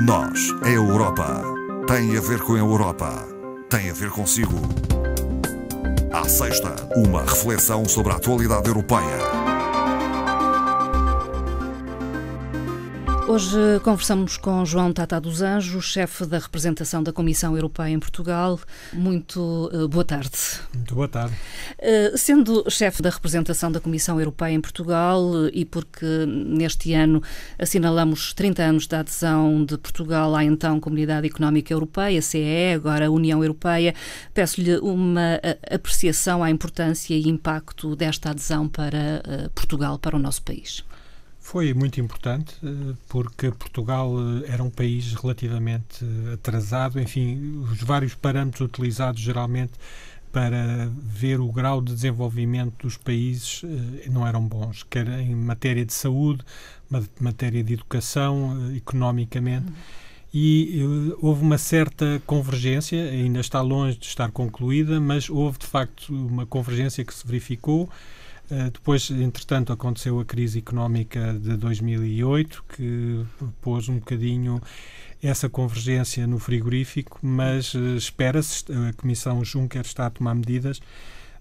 Nós, a Europa, tem a ver com a Europa, tem a ver consigo. À sexta, uma reflexão sobre a atualidade europeia. Hoje conversamos com João Tata dos Anjos, chefe da representação da Comissão Europeia em Portugal. Muito boa tarde. Muito boa tarde. Sendo chefe da representação da Comissão Europeia em Portugal e porque neste ano assinalamos 30 anos da adesão de Portugal à então Comunidade Económica Europeia, CEE, agora União Europeia, peço-lhe uma apreciação à importância e impacto desta adesão para Portugal, para o nosso país. Foi muito importante porque Portugal era um país relativamente atrasado, enfim, os vários parâmetros utilizados geralmente para ver o grau de desenvolvimento dos países não eram bons, quer em matéria de saúde, matéria de educação, economicamente. E houve uma certa convergência, ainda está longe de estar concluída, mas houve de facto uma convergência que se verificou. Depois, entretanto, aconteceu a crise económica de 2008, que pôs um bocadinho essa convergência no frigorífico, mas espera-se, a Comissão Juncker está a tomar medidas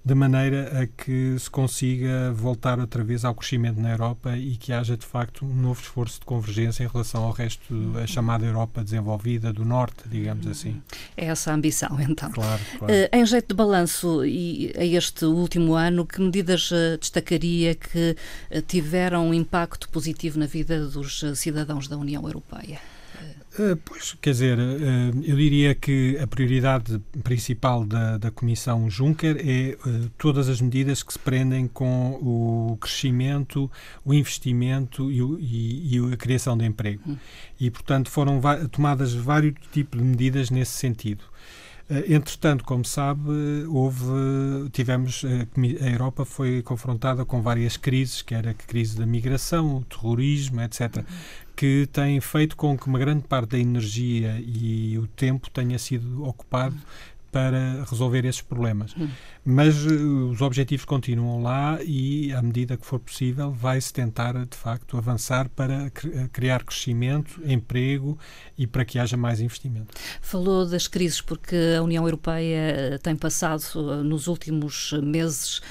de maneira a que se consiga voltar outra vez ao crescimento na Europa e que haja, de facto, um novo esforço de convergência em relação ao resto, a chamada Europa desenvolvida do Norte, digamos assim. É essa a ambição, então. Claro. Em jeito de balanço e a este último ano, que medidas destacaria que tiveram um impacto positivo na vida dos cidadãos da União Europeia? Pois, quer dizer, eu diria que a prioridade principal da Comissão Juncker é todas as medidas que se prendem com o crescimento, o investimento e a criação de emprego. E, portanto, foram tomadas vários tipos de medidas nesse sentido. Entretanto, como sabe, a Europa foi confrontada com várias crises, que era a crise da migração, o terrorismo, etc., que têm feito com que uma grande parte da energia e o tempo tenha sido ocupado para resolver esses problemas. Mas os objetivos continuam lá e, à medida que for possível, vai-se tentar, de facto, avançar para criar crescimento, emprego e para que haja mais investimento. Falou das crises porque a União Europeia tem passado, nos últimos meses,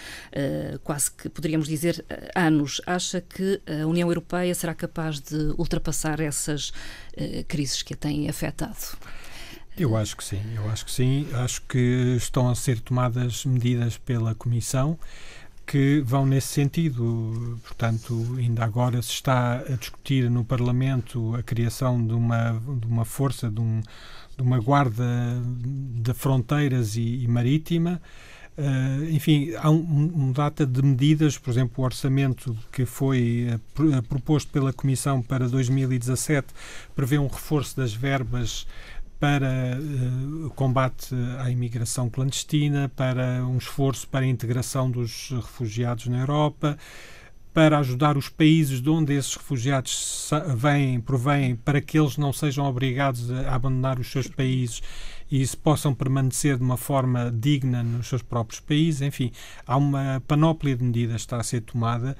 quase que poderíamos dizer anos. Acha que a União Europeia será capaz de ultrapassar essas crises que a têm afetado? Eu acho que sim. Acho que estão a ser tomadas medidas pela Comissão que vão nesse sentido. Portanto, ainda agora se está a discutir no Parlamento a criação de uma força, de uma guarda de fronteiras e marítima. Enfim, há um data de medidas, por exemplo, o orçamento que foi proposto pela Comissão para 2017 prevê um reforço das verbas para o combate à imigração clandestina, para um esforço para a integração dos refugiados na Europa, para ajudar os países de onde esses refugiados provêm, para que eles não sejam obrigados a abandonar os seus países e se possam permanecer de uma forma digna nos seus próprios países. Enfim, há uma panóplia de medidas que está a ser tomada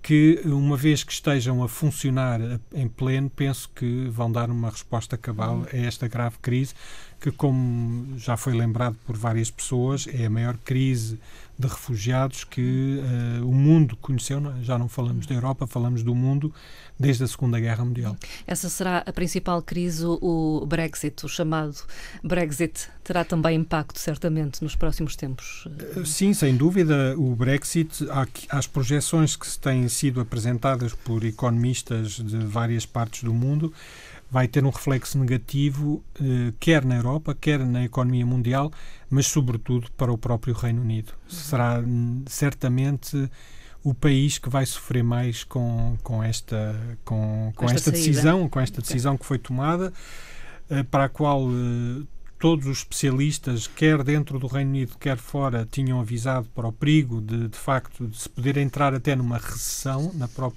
que, uma vez que estejam a funcionar em pleno, penso que vão dar uma resposta cabal a esta grave crise, que, como já foi lembrado por várias pessoas, é a maior crise de refugiados que o mundo conheceu. Já não falamos da Europa, falamos do mundo desde a Segunda Guerra Mundial. Essa será a principal crise, o Brexit, o chamado Brexit, terá também impacto, certamente, nos próximos tempos? Sim, sem dúvida. O Brexit, as projeções que têm sido apresentadas por economistas de várias partes do mundo, vai ter um reflexo negativo, quer na Europa, quer na economia mundial, mas sobretudo para o próprio Reino Unido. Será certamente o país que vai sofrer mais com esta decisão que foi tomada, para a qual todos os especialistas, quer dentro do Reino Unido, quer fora, tinham avisado para o perigo de facto, de se poder entrar até numa recessão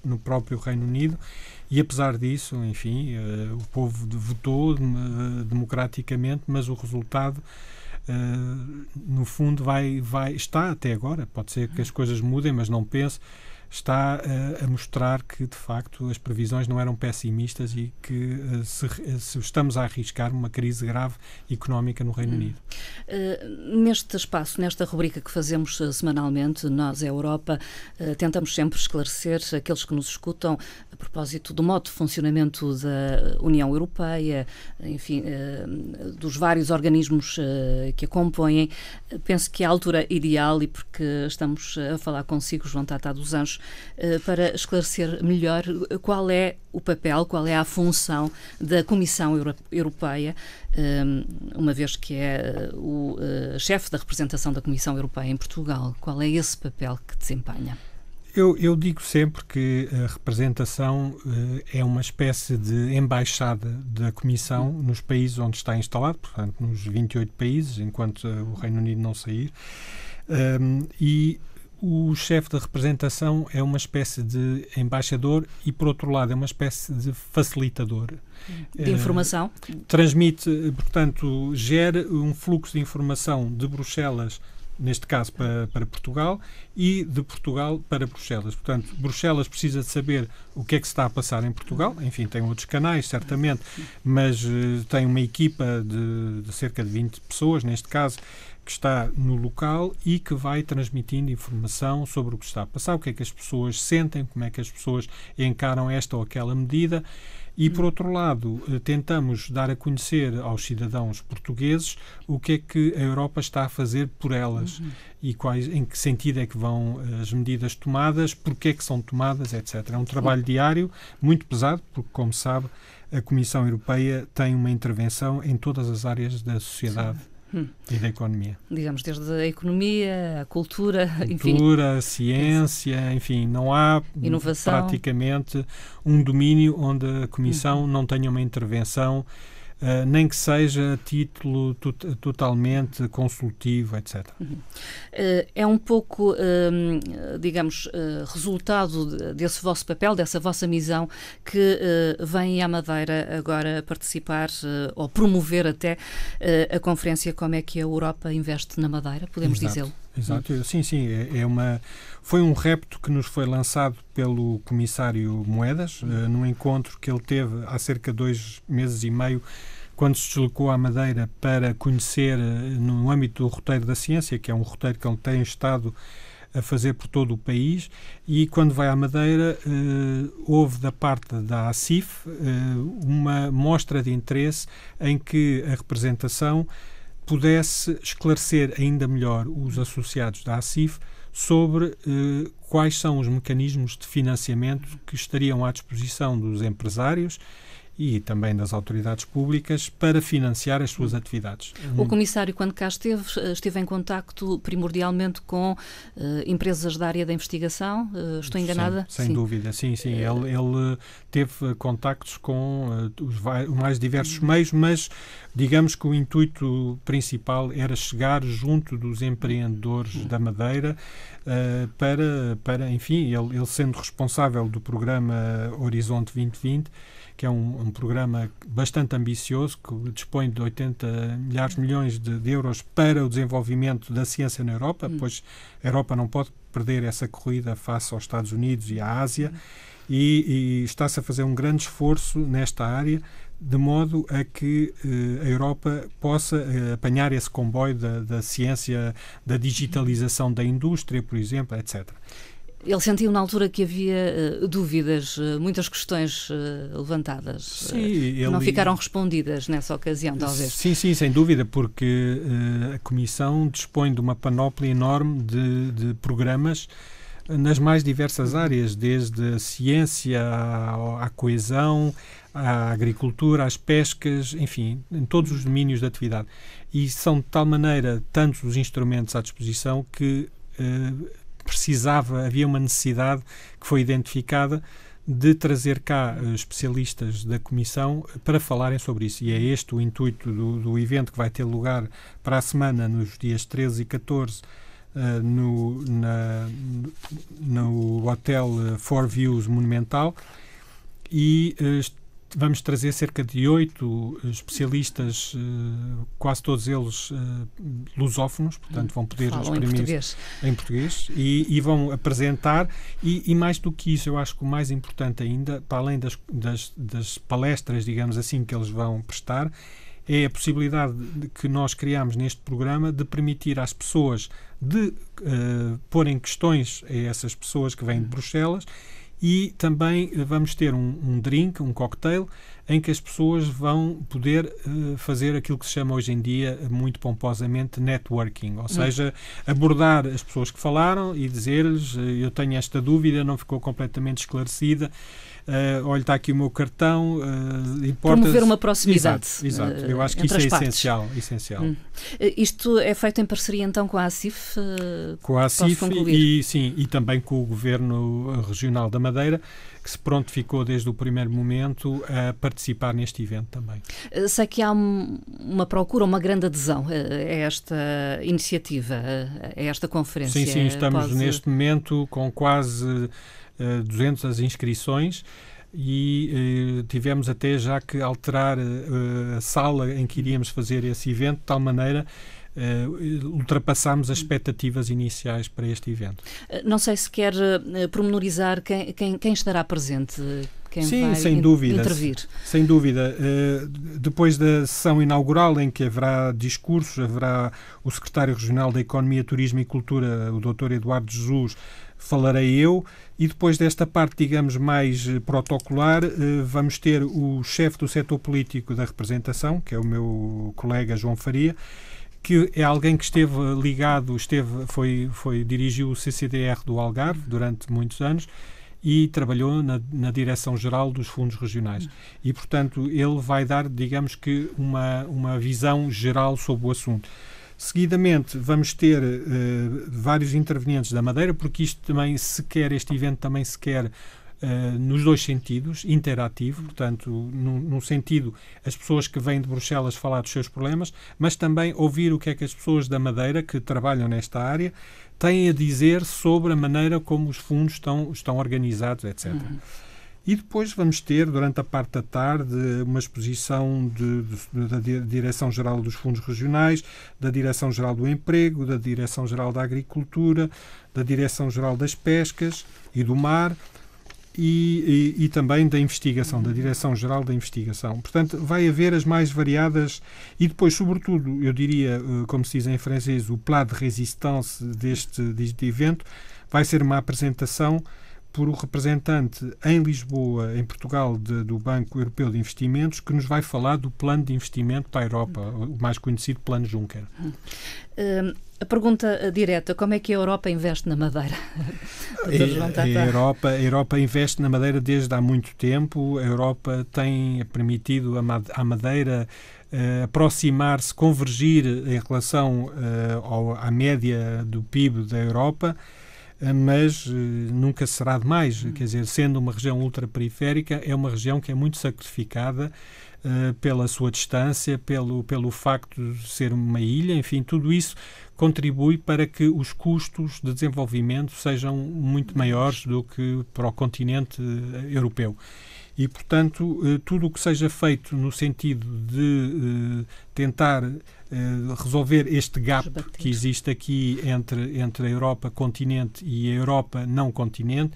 no próprio Reino Unido. E, apesar disso, enfim, o povo votou democraticamente, mas o resultado, no fundo, está até agora. Pode ser que as coisas mudem, mas não penso está a mostrar que, de facto, as previsões não eram pessimistas e que se estamos a arriscar uma crise grave económica no Reino Unido. Neste espaço, nesta rubrica que fazemos semanalmente, nós, a Europa, tentamos sempre esclarecer aqueles que nos escutam a propósito do modo de funcionamento da União Europeia, enfim, dos vários organismos que a compõem. Penso que é a altura ideal, e porque estamos a falar consigo, João Tata dos Anjos, para esclarecer melhor qual é o papel, qual é a função da Comissão Europeia, uma vez que é o chefe da representação da Comissão Europeia em Portugal. Qual é esse papel que desempenha? Eu digo sempre que a representação é uma espécie de embaixada da Comissão nos países onde está instalado, portanto, nos 28 países, enquanto o Reino Unido não sair. E o chefe da representação é uma espécie de embaixador e, por outro lado, é uma espécie de facilitador. De informação? Transmite, portanto, gera um fluxo de informação de Bruxelas, neste caso para Portugal, e de Portugal para Bruxelas. Portanto, Bruxelas precisa de saber o que é que se está a passar em Portugal. Enfim, tem outros canais, certamente, mas tem uma equipa de cerca de 20 pessoas, neste caso, que está no local e que vai transmitindo informação sobre o que está a passar, o que é que as pessoas sentem, como é que as pessoas encaram esta ou aquela medida. E, por outro lado, tentamos dar a conhecer aos cidadãos portugueses o que é que a Europa está a fazer por elas e em que sentido é que vão as medidas tomadas, porque é que são tomadas, etc. É um trabalho diário, muito pesado, porque, como sabe, a Comissão Europeia tem uma intervenção em todas as áreas da sociedade. E da economia. Digamos, desde a economia, a cultura, enfim. Cultura, ciência, enfim, não há inovação, praticamente um domínio onde a Comissão não tenha uma intervenção, nem que seja a título totalmente consultivo, etc. É um pouco, digamos, resultado desse vosso papel, dessa vossa missão, que vem à Madeira agora participar ou promover até a conferência Como é que a Europa investe na Madeira, podemos dizê-lo? Exato, sim, foi um repto que nos foi lançado pelo Comissário Moedas, num encontro que ele teve há cerca de 2 meses e meio, quando se deslocou à Madeira para conhecer, no âmbito do roteiro da ciência, que é um roteiro que ele tem estado a fazer por todo o país, e quando vai à Madeira houve da parte da ACIF uma mostra de interesse em que a representação pudesse esclarecer ainda melhor os associados da ACIF sobre quais são os mecanismos de financiamento que estariam à disposição dos empresários e também das autoridades públicas para financiar as suas atividades. O Comissário, quando cá esteve em contacto primordialmente com empresas da área da investigação, estou enganada? Sem dúvida, sim. Ele teve contactos com os mais diversos meios, mas digamos que o intuito principal era chegar junto dos empreendedores da Madeira para enfim, ele sendo responsável do programa Horizonte 2020, que é um programa bastante ambicioso, que dispõe de 80 milhões de euros para o desenvolvimento da ciência na Europa, pois a Europa não pode perder essa corrida face aos Estados Unidos e à Ásia, e está-se a fazer um grande esforço nesta área, de modo a que a Europa possa apanhar esse comboio da ciência, da digitalização da indústria, por exemplo, etc. Ele sentiu na altura que havia dúvidas, muitas questões levantadas, que não ficaram respondidas nessa ocasião, talvez. Sim, sem dúvida, porque a Comissão dispõe de uma panóplia enorme de programas nas mais diversas áreas, desde a ciência à coesão, à agricultura, às pescas, enfim, em todos os domínios de atividade. E são de tal maneira tantos os instrumentos à disposição que havia uma necessidade que foi identificada de trazer cá especialistas da Comissão para falarem sobre isso. E é este o intuito do evento, que vai ter lugar para a semana, nos dias 13 e 14, no Hotel Four Views Monumental, e Vamos trazer cerca de 8 especialistas, quase todos eles lusófonos, portanto vão poder exprimir-se em português e vão apresentar, e mais do que isso, eu acho que o mais importante ainda, para além das palestras, digamos assim, que eles vão prestar, é a possibilidade que nós criamos neste programa de permitir às pessoas de porem questões a essas pessoas que vêm de Bruxelas. E também vamos ter um drink, um cocktail, em que as pessoas vão poder fazer aquilo que se chama hoje em dia, muito pomposamente, networking. Ou seja, abordar as pessoas que falaram e dizer-lhes: eu tenho esta dúvida, não ficou completamente esclarecida. Olha, está aqui o meu cartão. Promover uma proximidade. Exato. Eu acho que isso é essencial. Isto é feito em parceria então com a ACIF? Com a ACIF e também com o Governo Regional da Madeira, que se prontificou desde o primeiro momento a participar neste evento também. Sei que há uma procura, uma grande adesão a esta iniciativa, a esta conferência. Sim, estamos neste momento com quase 200 inscrições e tivemos até já que alterar a sala em que iríamos fazer esse evento, de tal maneira ultrapassámos as expectativas iniciais para este evento. Não sei se quer pormenorizar quem estará presente, quem vai sem dúvida, intervir. Sem dúvida. Depois da sessão inaugural, em que haverá discursos, haverá o Secretário Regional da Economia, Turismo e Cultura, o Dr. Eduardo Jesus, falarei eu, e depois desta parte, digamos, mais protocolar, vamos ter o chefe do setor político da representação, que é o meu colega João Faria, que é alguém que esteve ligado, dirigiu o CCDR do Algarve durante muitos anos e trabalhou na Direção-Geral dos Fundos Regionais. E, portanto, ele vai dar, digamos que, uma visão geral sobre o assunto. Seguidamente, vamos ter vários intervenientes da Madeira, porque este evento também se quer nos dois sentidos, interativo, portanto, num sentido, as pessoas que vêm de Bruxelas falar dos seus problemas, mas também ouvir o que é que as pessoas da Madeira, que trabalham nesta área, têm a dizer sobre a maneira como os fundos estão organizados, etc. E depois vamos ter, durante a parte da tarde, uma exposição da Direção-Geral dos Fundos Regionais, da Direção-Geral do Emprego, da Direção-Geral da Agricultura, da Direção-Geral das Pescas e do Mar e também da Investigação, da Direção-Geral da Investigação. Portanto, vai haver as mais variadas e depois, sobretudo, eu diria, como se diz em francês, o plat de résistance deste evento, vai ser uma apresentação por o representante em Lisboa, em Portugal, do Banco Europeu de Investimentos, que nos vai falar do plano de investimento para a Europa, o mais conhecido Plano Juncker. A pergunta direta: como é que a Europa investe na Madeira? A Europa investe na Madeira desde há muito tempo. A Europa tem permitido à Madeira aproximar-se, convergir em relação à média do PIB da Europa, mas nunca será demais. Quer dizer, sendo uma região ultraperiférica, é uma região que é muito sacrificada pela sua distância, pelo facto de ser uma ilha, enfim, tudo isso contribui para que os custos de desenvolvimento sejam muito maiores do que para o continente europeu. E, portanto, tudo o que seja feito no sentido de tentar resolver este gap que existe aqui entre a Europa continente e a Europa não continente,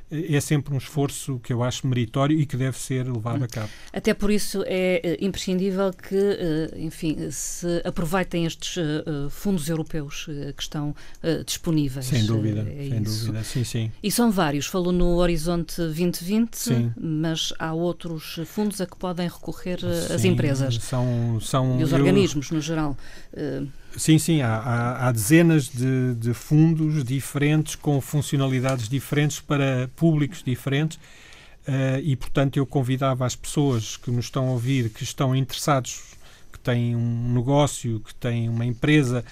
é sempre um esforço que eu acho meritório e que deve ser levado a cabo. Até por isso é imprescindível que, enfim, se aproveitem estes fundos europeus que estão disponíveis. Sem dúvida, sim. E são vários. Falou no Horizonte 2020, sim. Mas há outros fundos a que podem recorrer as empresas e os organismos, no geral. Sim, há dezenas de fundos diferentes, com funcionalidades diferentes para públicos diferentes e, portanto, eu convidava as pessoas que nos estão a ouvir, que estão interessados, que têm um negócio, que têm uma empresa,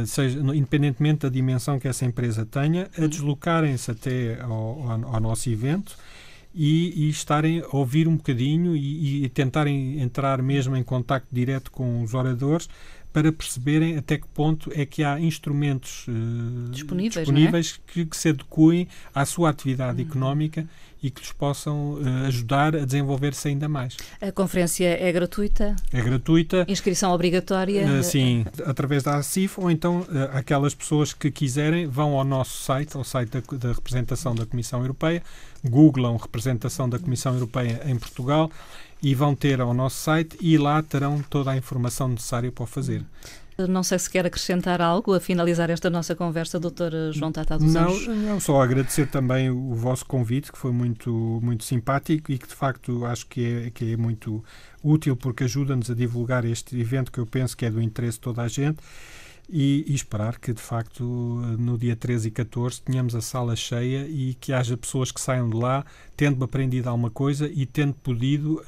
seja, independentemente da dimensão que essa empresa tenha, a deslocarem-se até ao nosso evento e estarem a ouvir um bocadinho e tentarem entrar mesmo em contacto direto com os oradores, para perceberem até que ponto é que há instrumentos disponíveis que se adequem à sua atividade económica e que lhes possam ajudar a desenvolver-se ainda mais. A conferência é gratuita? É gratuita. Inscrição obrigatória? Sim, através da ACIF, ou então aquelas pessoas que quiserem vão ao nosso site, ao site da representação da Comissão Europeia, googlam representação da Comissão Europeia em Portugal e vão ter ao nosso site e lá terão toda a informação necessária para o fazer. Não sei se quer acrescentar algo a finalizar esta nossa conversa, Dr. João Tata dos Anjos. Não, só agradecer também o vosso convite, que foi muito, muito simpático e que de facto acho que é muito útil porque ajuda-nos a divulgar este evento que eu penso que é do interesse de toda a gente e esperar que de facto no dia 13 e 14 tenhamos a sala cheia e que haja pessoas que saiam de lá tendo aprendido alguma coisa e tendo podido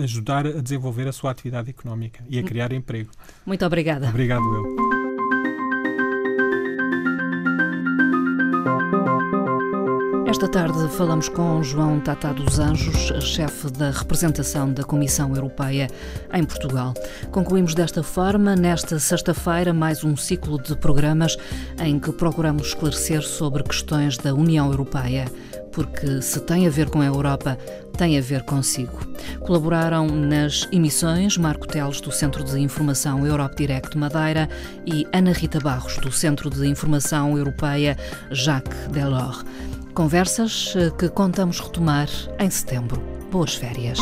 ajudar a desenvolver a sua atividade económica e a criar emprego. Muito obrigada. Obrigado eu. Esta tarde falamos com João Tata dos Anjos, chefe da representação da Comissão Europeia em Portugal. Concluímos desta forma, nesta sexta-feira, mais um ciclo de programas em que procuramos esclarecer sobre questões da União Europeia, porque se tem a ver com a Europa, tem a ver consigo. Colaboraram nas emissões Marco Teles, do Centro de Informação Europe Direct Madeira, e Ana Rita Barros, do Centro de Informação Europeia Jacques Delors. Conversas que contamos retomar em setembro. Boas férias.